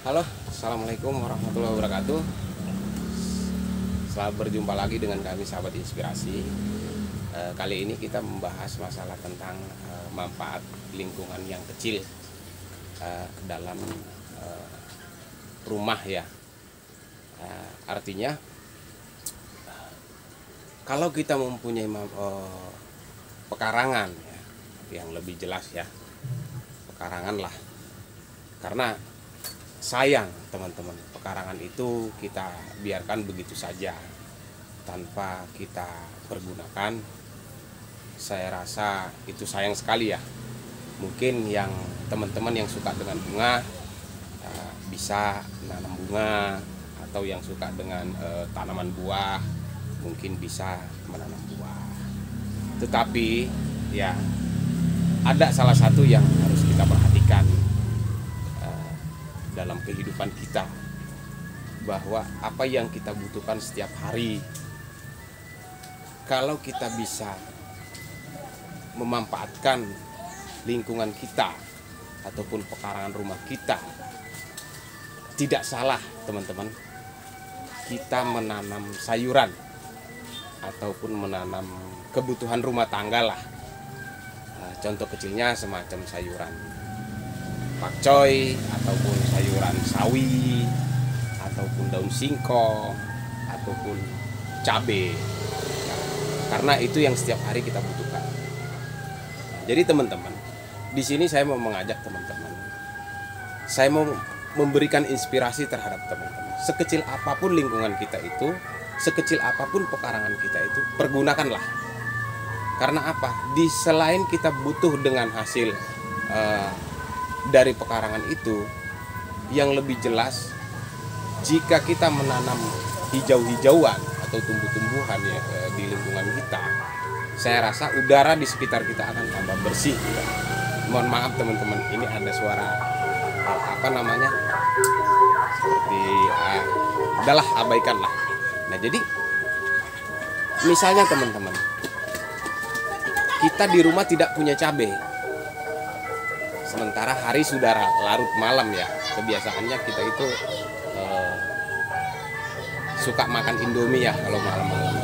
Halo, assalamualaikum warahmatullahi wabarakatuh. Selamat berjumpa lagi dengan kami sahabat inspirasi. Kali ini kita membahas masalah tentang manfaat lingkungan yang kecil dalam rumah ya. Artinya kalau kita mempunyai pekarangan ya, yang lebih jelas ya, pekarangan lah. Karena sayang teman-teman, pekarangan itu kita biarkan begitu saja tanpa kita pergunakan. Saya rasa itu sayang sekali ya. Mungkin yang teman-teman yang suka dengan bunga bisa menanam bunga, atau yang suka dengan tanaman buah mungkin bisa menanam buah. Tetapi ya, ada salah satu yang harus kita perhatikan dalam kehidupan kita, bahwa apa yang kita butuhkan setiap hari, kalau kita bisa memanfaatkan lingkungan kita ataupun pekarangan rumah kita, tidak salah teman-teman kita menanam sayuran ataupun menanam kebutuhan rumah tangga lah. Contoh kecilnya semacam sayuran pakcoy, ataupun sayuran sawi, ataupun daun singkong, ataupun cabai. Karena itu yang setiap hari kita butuhkan. Jadi teman-teman, di sini saya mau mengajak teman-teman, saya mau memberikan inspirasi terhadap teman-teman. Sekecil apapun lingkungan kita itu, sekecil apapun pekarangan kita itu, pergunakanlah. Karena apa? Selain kita butuh dengan hasil dari pekarangan itu, yang lebih jelas, jika kita menanam hijau-hijauan atau tumbuh-tumbuhan ya di lingkungan kita, saya rasa udara di sekitar kita akan tambah bersih. Mohon maaf teman-teman, ini ada suara apa namanya, seperti adalah abaikan lah. Nah jadi misalnya teman-teman, kita di rumah tidak punya cabai, sementara hari sudah larut malam ya. Kebiasaannya kita itu suka makan Indomie ya kalau malam-malam.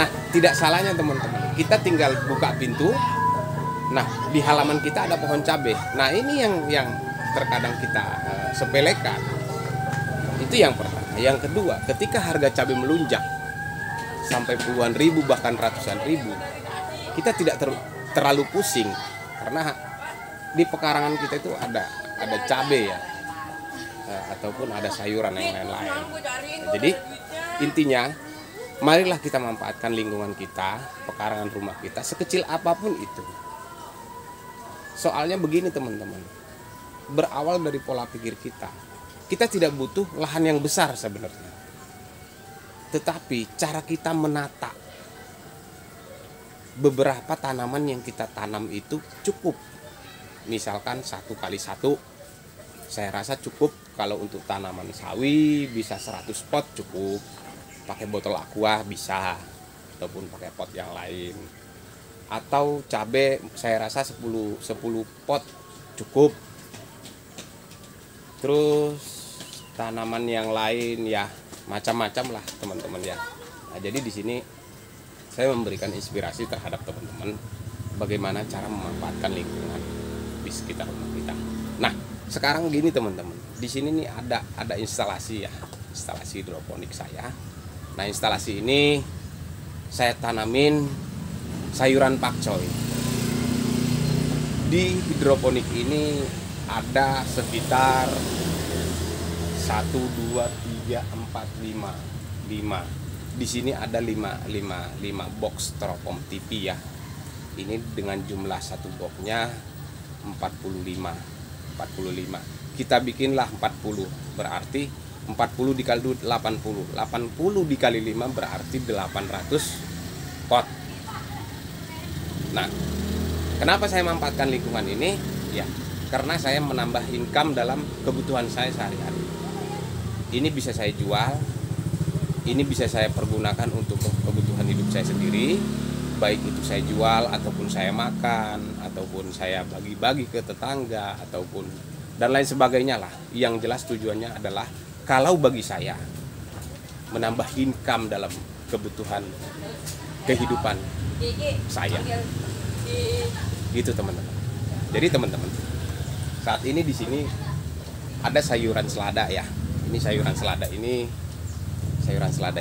Nah, tidak salahnya teman-teman, kita tinggal buka pintu. Nah, di halaman kita ada pohon cabai. Nah, ini yang terkadang kita sepelekan. Itu yang pertama. Yang kedua, ketika harga cabai melunjak sampai puluhan ribu bahkan ratusan ribu, kita tidak terlalu pusing, karena di pekarangan kita itu ada cabai ya, ataupun ada sayuran yang lain-lain. Nah, jadi intinya, marilah kita manfaatkan lingkungan kita, pekarangan rumah kita, sekecil apapun itu. Soalnya begini teman-teman, berawal dari pola pikir kita. Kita tidak butuh lahan yang besar sebenarnya, tetapi cara kita menata beberapa tanaman yang kita tanam itu cukup. Misalkan 1x1, saya rasa cukup. Kalau untuk tanaman sawi bisa 100 pot cukup. Pakai botol aqua bisa, ataupun pakai pot yang lain. Atau cabai saya rasa 10 pot cukup. Terus tanaman yang lain ya macam-macam lah teman-teman ya. Nah, jadi di sini saya memberikan inspirasi terhadap teman-teman bagaimana cara memanfaatkan lingkungan di sekitar rumah kita. Nah, sekarang gini teman-teman, di sini nih ada instalasi ya, instalasi hidroponik saya. Nah, instalasi ini saya tanamin sayuran pakcoy. Di hidroponik ini ada sekitar 1, 2, 3, 4, 5. Di sini ada 5 box styrofoam TV ya. Ini dengan jumlah satu boxnya 45. Kita bikinlah 40, berarti 40 dikali 80. 80 dikali 5 berarti 800 pot. Nah, kenapa saya memanfaatkan lingkungan ini? Ya, karena saya menambah income dalam kebutuhan saya sehari-hari. Ini bisa saya jual, ini bisa saya pergunakan untuk kebutuhan hidup saya sendiri, baik itu saya jual ataupun saya makan, ataupun saya bagi-bagi ke tetangga, ataupun dan lain sebagainya lah. Yang jelas tujuannya adalah kalau bagi saya menambah income dalam kebutuhan kehidupan saya. Gitu teman-teman. Jadi teman-teman, saat ini di sini ada sayuran selada ya. Ini sayuran selada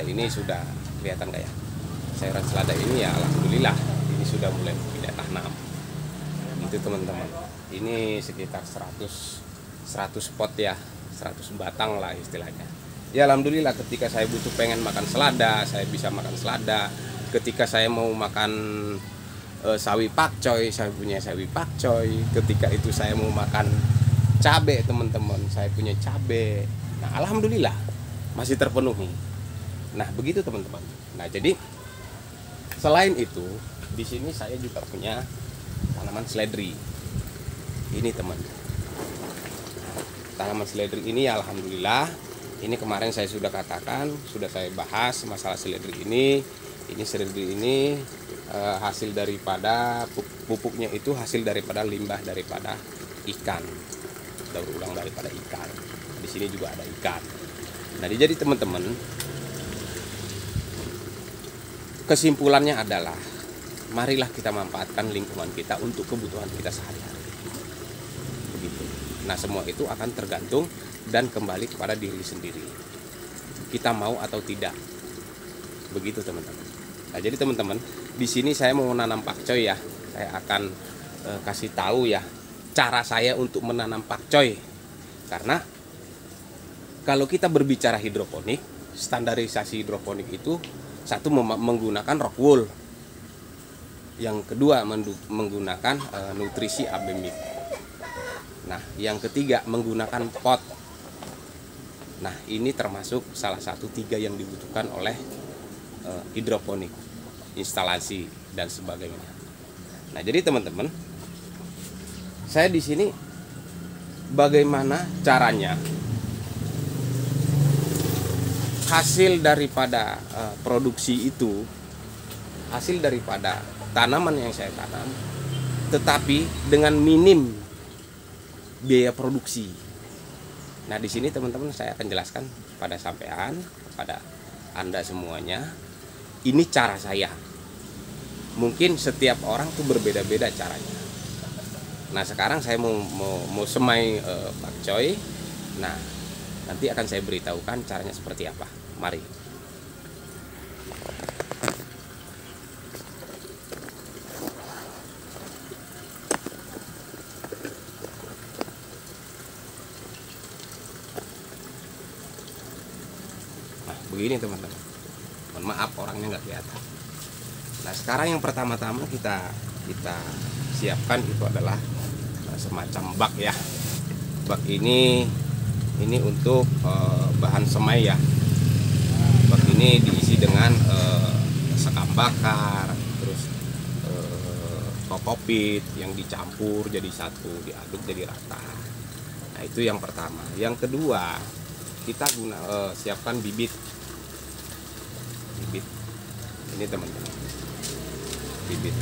ini sudah kelihatan nggak ya? Sayuran selada ini ya alhamdulillah ini sudah mulai tidak tanam. Itu teman-teman. Ini sekitar 100 pot ya, 100 batang lah istilahnya. Ya alhamdulillah ketika saya butuh pengen makan selada, saya bisa makan selada. Ketika saya mau makan sawi pakcoy, saya punya sawi pakcoy. Ketika itu saya mau makan cabe teman-teman, saya punya cabe. Nah alhamdulillah masih terpenuhi. Nah begitu teman-teman. Nah jadi selain itu di sini saya juga punya tanaman seledri. Ini teman. Tanaman seledri ini ya alhamdulillah. Ini kemarin saya sudah katakan, sudah saya bahas masalah seledri ini. Ini seledri ini hasil daripada pupuknya itu hasil daripada limbah daripada ikan, daur ulang daripada ikan. Di sini juga ada ikan. Nah jadi teman-teman, kesimpulannya adalah marilah kita manfaatkan lingkungan kita untuk kebutuhan kita sehari-hari. Begitu. Nah semua itu akan tergantung dan kembali kepada diri sendiri. Kita mau atau tidak. Begitu teman-teman. Nah jadi teman-teman, di sini saya mau menanam pakcoy ya. Saya akan kasih tahu ya cara saya untuk menanam pakcoy. Karena kalau kita berbicara hidroponik, standarisasi hidroponik itu satu menggunakan rock wool, yang kedua menggunakan nutrisi abemik. Nah yang ketiga menggunakan pot. Nah ini termasuk salah satu 3 yang dibutuhkan oleh hidroponik, instalasi dan sebagainya. Nah jadi teman-teman, saya di sini bagaimana caranya hasil daripada produksi itu, hasil daripada tanaman yang saya tanam, tetapi dengan minim biaya produksi. Nah di sini teman-teman saya akan jelaskan pada sampean, kepada Anda semuanya. Ini cara saya. Mungkin setiap orang tuh berbeda-beda caranya. Nah sekarang saya mau semai pakcoy. Nah nanti akan saya beritahukan caranya seperti apa. Mari. Nah begini teman-teman. Mohon maaf orangnya nggak kelihatan. Nah sekarang yang pertama-tama kita siapkan itu adalah semacam bak ya. Bak ini untuk bahan semai ya. Bak ini diisi dengan sekam bakar, terus kokopit yang dicampur jadi satu, diaduk jadi rata. Nah itu yang pertama. Yang kedua kita siapkan bibit ini teman-teman, bibit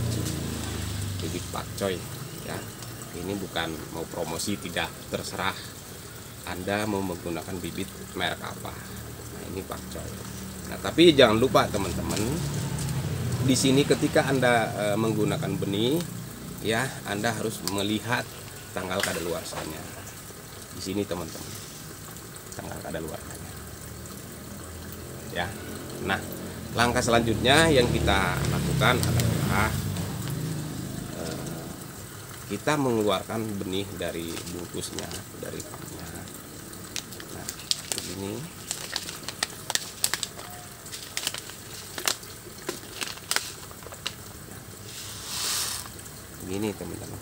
pakcoy ya. Ini bukan mau promosi, tidak, terserah Anda mau menggunakan bibit merek apa. Nah ini pakcoy. Nah tapi jangan lupa teman-teman, di sini ketika Anda menggunakan benih ya, Anda harus melihat tanggal kadaluarsanya. Di sini teman-teman, tanggal kadaluarsanya ya. Nah langkah selanjutnya yang kita lakukan adalah kita mengeluarkan benih dari bungkusnya, dari paknya. Nah begini. Begini teman-teman,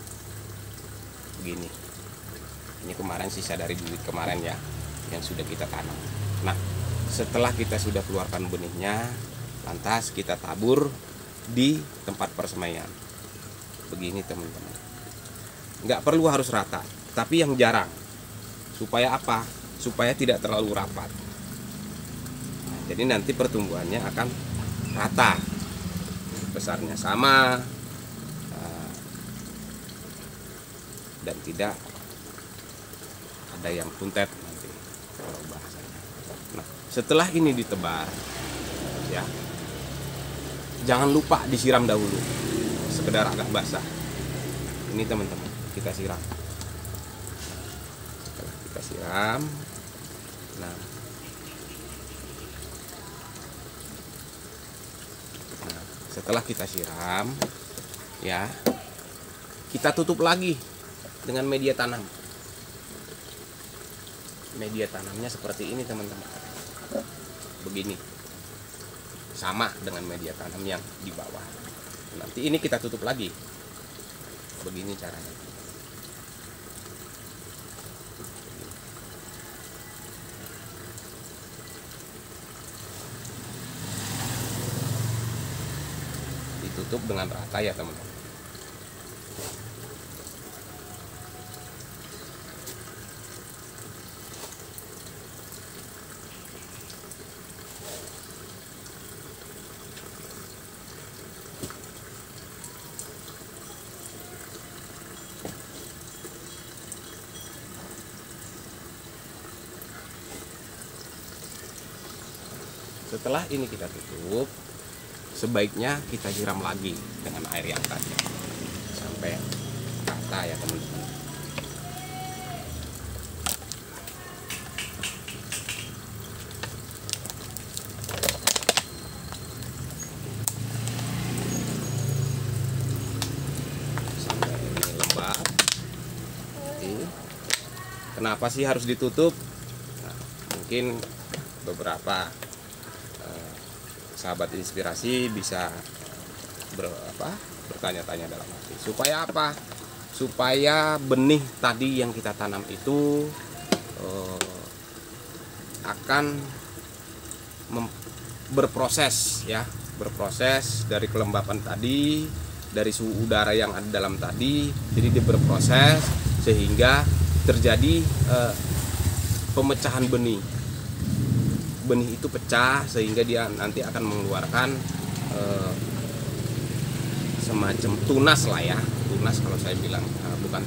begini. Ini kemarin sisa dari bibit kemarin ya, yang sudah kita tanam. Nah setelah kita sudah keluarkan benihnya, lantas kita tabur di tempat persemaian. Begini teman-teman. Nggak perlu harus rata, tapi yang jarang. Supaya apa? Supaya tidak terlalu rapat. Nah, jadi nanti pertumbuhannya akan rata, besarnya sama, dan tidak ada yang kuntet nanti kalau bahasanya. Nah, setelah ini ditebar ya, jangan lupa disiram dahulu sekedar agak basah. Ini teman-teman, kita siram. Setelah kita siram, nah setelah kita siram ya, kita tutup lagi dengan media tanam. Media tanamnya seperti ini teman-teman, begini, sama dengan media tanam yang di bawah. Nanti ini kita tutup lagi, begini caranya. Ditutup dengan rata ya teman-teman. Setelah ini kita tutup, sebaiknya kita siram lagi dengan air yang tadi sampai rata ya teman-teman. Sampai ini lembab. Kenapa sih harus ditutup? Nah, mungkin beberapa sahabat inspirasi bisa bertanya-tanya dalam hati, supaya apa? Supaya benih tadi yang kita tanam itu akan berproses ya, berproses dari kelembapan tadi, dari suhu udara yang ada dalam tadi, jadi dia berproses sehingga terjadi pemecahan benih. Benih itu pecah sehingga dia nanti akan mengeluarkan semacam tunas lah ya, tunas kalau saya bilang, bukan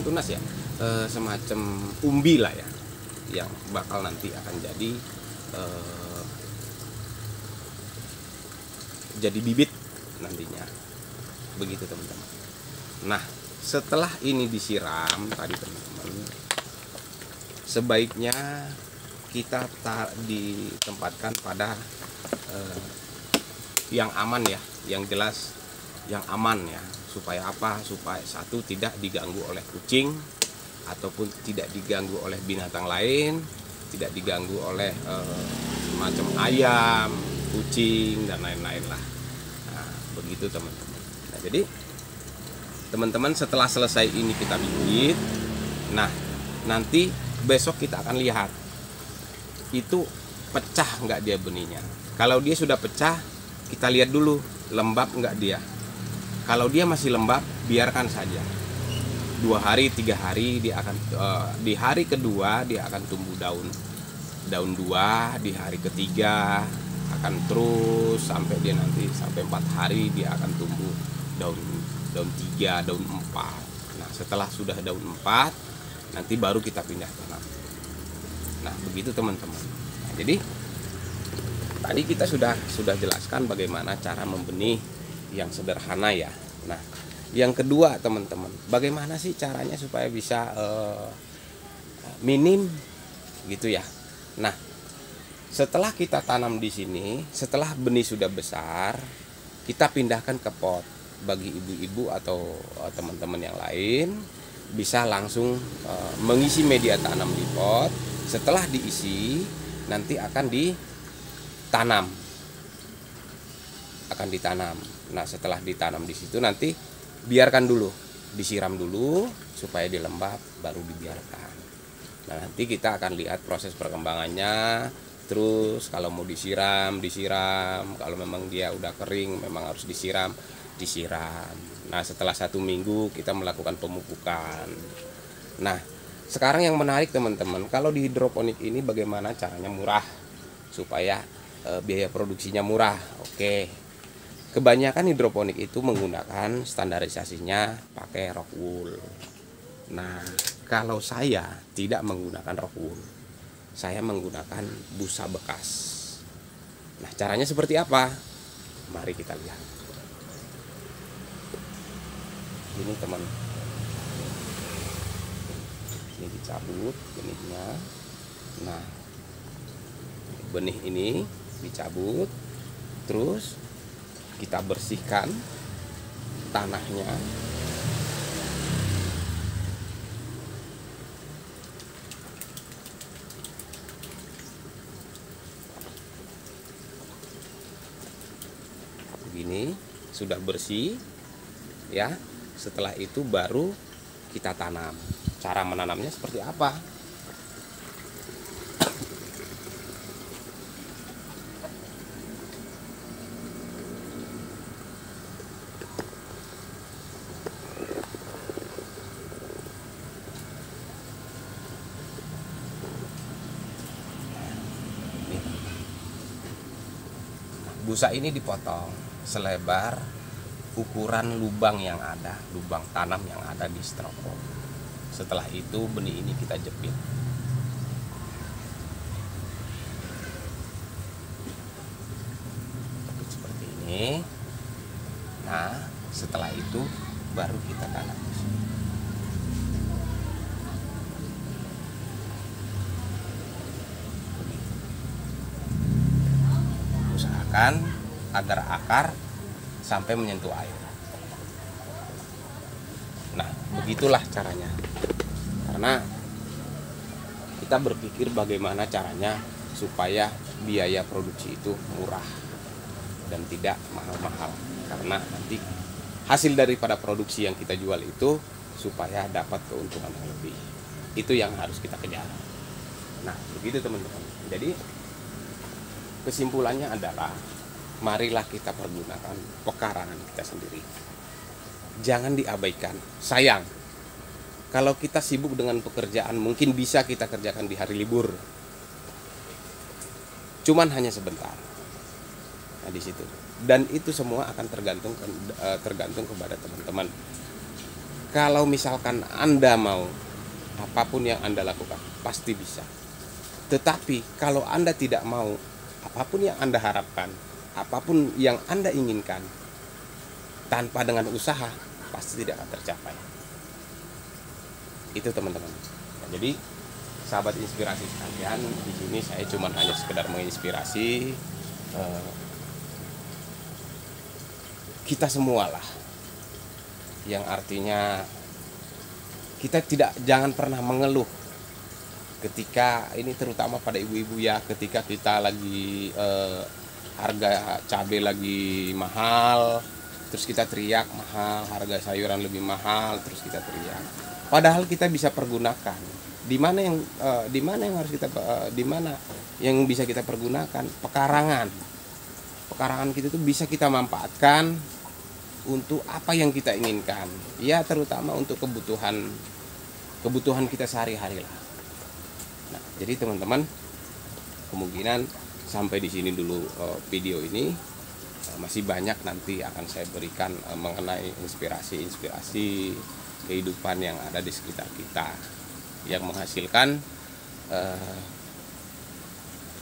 tunas ya, semacam umbi lah ya, yang bakal nanti akan jadi bibit nantinya, begitu teman-teman. Nah, setelah ini disiram tadi teman-teman, sebaiknya kita ditempatkan pada yang aman ya, yang jelas, yang aman ya. Supaya apa? Supaya satu, tidak diganggu oleh kucing ataupun tidak diganggu oleh binatang lain, tidak diganggu oleh semacam ayam, kucing dan lain-lain lah. Nah, begitu teman-teman. Nah, jadi teman-teman, setelah selesai ini kita bibit, nah nanti besok kita akan lihat itu pecah nggak dia benihnya. Kalau dia sudah pecah, kita lihat dulu lembab nggak dia. Kalau dia masih lembab, biarkan saja 2 hari 3 hari dia akan di hari kedua dia akan tumbuh daun 2, di hari ketiga akan terus sampai dia nanti sampai 4 hari dia akan tumbuh daun 3, daun 4. Nah, setelah sudah daun 4, nanti baru kita pindah tanam. Nah, begitu teman-teman. Nah, jadi tadi kita sudah jelaskan bagaimana cara membenih yang sederhana ya. Nah, yang kedua teman-teman, bagaimana sih caranya supaya bisa minim gitu ya. Nah, setelah kita tanam di sini, setelah benih sudah besar, kita pindahkan ke pot. Bagi ibu-ibu atau teman-teman yang lain bisa langsung mengisi media tanam di pot. Setelah diisi, nanti akan ditanam. Nah, setelah ditanam di situ nanti biarkan dulu, disiram dulu supaya dia lembab, baru dibiarkan. Nah, nanti kita akan lihat proses perkembangannya. Terus kalau mau disiram, kalau memang dia udah kering memang harus disiram. Nah, setelah 1 minggu kita melakukan pemupukan. Nah, sekarang yang menarik teman-teman, kalau di hidroponik ini bagaimana caranya murah supaya biaya produksinya murah. Oke, kebanyakan hidroponik itu menggunakan standarisasinya pakai rock wool. Nah, Kalau saya tidak menggunakan rock wool, saya menggunakan busa bekas. Nah, caranya seperti apa? Mari kita lihat. Ini teman, ini dicabut benihnya. Nah, benih ini dicabut, terus kita bersihkan tanahnya. Begini, sudah bersih ya. Setelah itu baru kita tanam. Cara menanamnya seperti apa? Busa ini dipotong selebar ukuran lubang yang ada, lubang tanam yang ada di styrofoam. Setelah itu benih ini kita jepit. Seperti ini. Nah, setelah itu baru kita tanam. Usahakan agar akar sampai menyentuh air. Nah, begitulah caranya. Karena kita berpikir bagaimana caranya supaya biaya produksi itu murah dan tidak mahal-mahal. Karena nanti hasil daripada produksi yang kita jual itu supaya dapat keuntungan yang lebih. Itu yang harus kita kejar. Nah, begitu teman-teman. Jadi kesimpulannya adalah marilah kita pergunakan pekarangan kita sendiri. Jangan diabaikan. Sayang, kalau kita sibuk dengan pekerjaan mungkin bisa kita kerjakan di hari libur. Cuman hanya sebentar. Nah, di situ. Dan itu semua akan tergantung kepada teman-teman. Kalau misalkan Anda mau, apapun yang Anda lakukan pasti bisa. Tetapi kalau Anda tidak mau, apapun yang Anda harapkan, apapun yang Anda inginkan, tanpa dengan usaha pasti tidak akan tercapai. Itu teman-teman. Nah, jadi sahabat inspirasi sekalian, di sini saya cuma hanya sekedar menginspirasi kita semualah, yang artinya kita jangan pernah mengeluh ketika ini, terutama pada ibu-ibu ya, ketika kita lagi harga cabai lagi mahal, terus kita teriak mahal, harga sayuran lebih mahal, terus kita teriak. Padahal kita bisa pergunakan. Di mana yang harus kita di mana yang bisa kita pergunakan? Pekarangan. Pekarangan kita itu bisa kita manfaatkan untuk apa yang kita inginkan. Ya, terutama untuk kebutuhan kita sehari-hari lah. Nah, jadi teman-teman, kemungkinan sampai di sini dulu video ini. Masih banyak nanti akan saya berikan mengenai inspirasi kehidupan yang ada di sekitar kita, yang menghasilkan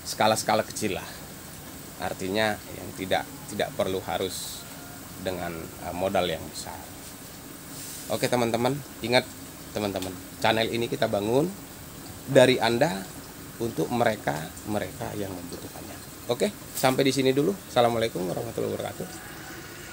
skala-skala kecil lah. Artinya yang tidak perlu harus dengan modal yang besar. Oke teman-teman, ingat teman-teman, channel ini kita bangun dari Anda untuk mereka yang membutuhkannya. Oke, sampai di sini dulu. Assalamualaikum warahmatullahi wabarakatuh.